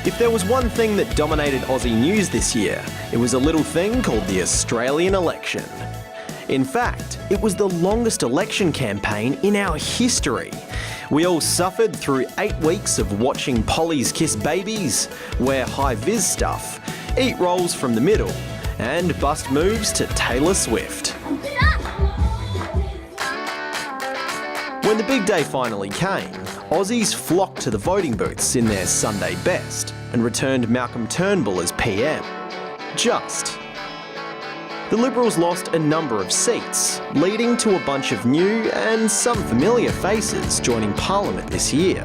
If there was one thing that dominated Aussie news this year, it was a little thing called the Australian election. In fact, it was the longest election campaign in our history. We all suffered through 8 weeks of watching pollies kiss babies, wear high-vis stuff, eat rolls from the middle, and bust moves to Taylor Swift. When the big day finally came, Aussies flocked to the voting booths in their Sunday best and returned Malcolm Turnbull as PM. Just. The Liberals lost a number of seats, leading to a bunch of new and some familiar faces joining Parliament this year.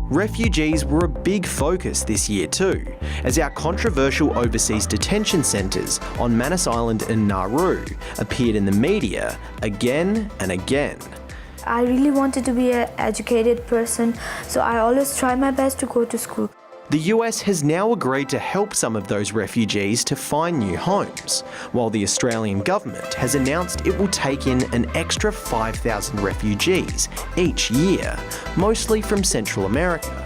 Refugees were a big focus this year too, as our controversial overseas detention centres on Manus Island and Nauru appeared in the media again and again. I really wanted to be an educated person, so I always try my best to go to school. The US has now agreed to help some of those refugees to find new homes, while the Australian government has announced it will take in an extra 5,000 refugees each year, mostly from Central America.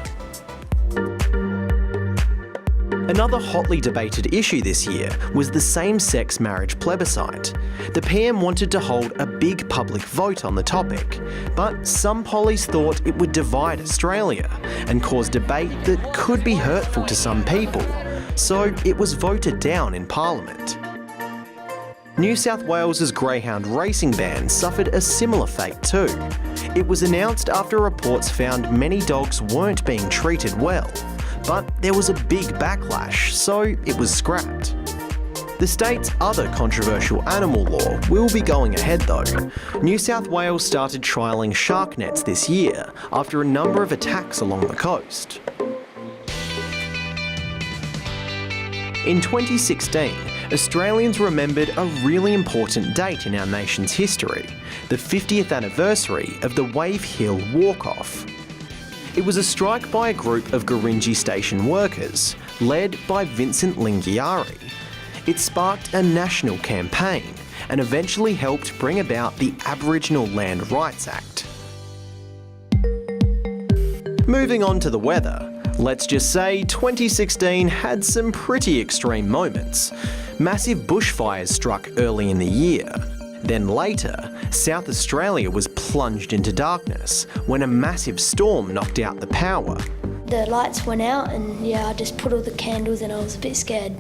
Another hotly debated issue this year was the same-sex marriage plebiscite. The PM wanted to hold a big public vote on the topic, but some pollies thought it would divide Australia and cause debate that could be hurtful to some people, so it was voted down in Parliament. New South Wales's Greyhound racing ban suffered a similar fate too. It was announced after reports found many dogs weren't being treated well. But there was a big backlash, so it was scrapped. The state's other controversial animal law will be going ahead though. New South Wales started trialling shark nets this year after a number of attacks along the coast. In 2016, Australians remembered a really important date in our nation's history, the 50th anniversary of the Wave Hill Walk-Off. It was a strike by a group of Gurindji station workers, led by Vincent Lingiari. It sparked a national campaign and eventually helped bring about the Aboriginal Land Rights Act. Moving on to the weather, let's just say 2016 had some pretty extreme moments. Massive bushfires struck early in the year. Then later, South Australia was plunged into darkness when a massive storm knocked out the power. The lights went out and I just put all the candles and I was a bit scared.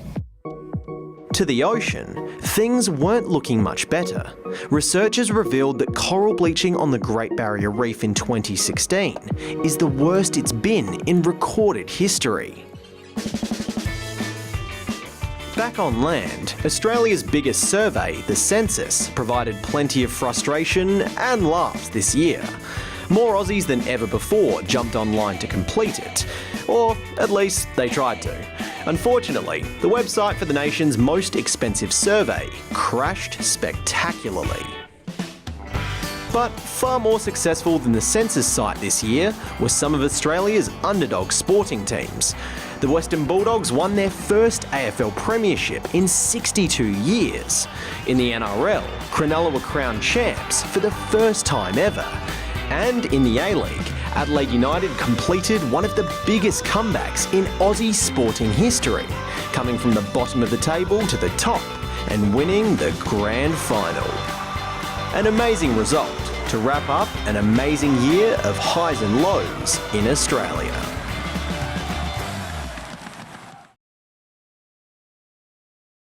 To the ocean, things weren't looking much better. Researchers revealed that coral bleaching on the Great Barrier Reef in 2016 is the worst it's been in recorded history. Back on land, Australia's biggest survey, the census, provided plenty of frustration and laughs this year. More Aussies than ever before jumped online to complete it, or at least they tried to. Unfortunately, the website for the nation's most expensive survey crashed spectacularly. But far more successful than the census site this year were some of Australia's underdog sporting teams. The Western Bulldogs won their first AFL premiership in 62 years. In the NRL, Cronulla were crowned champs for the first time ever. And in the A-League, Adelaide United completed one of the biggest comebacks in Aussie sporting history, coming from the bottom of the table to the top and winning the grand final. An amazing result to wrap up an amazing year of highs and lows in Australia.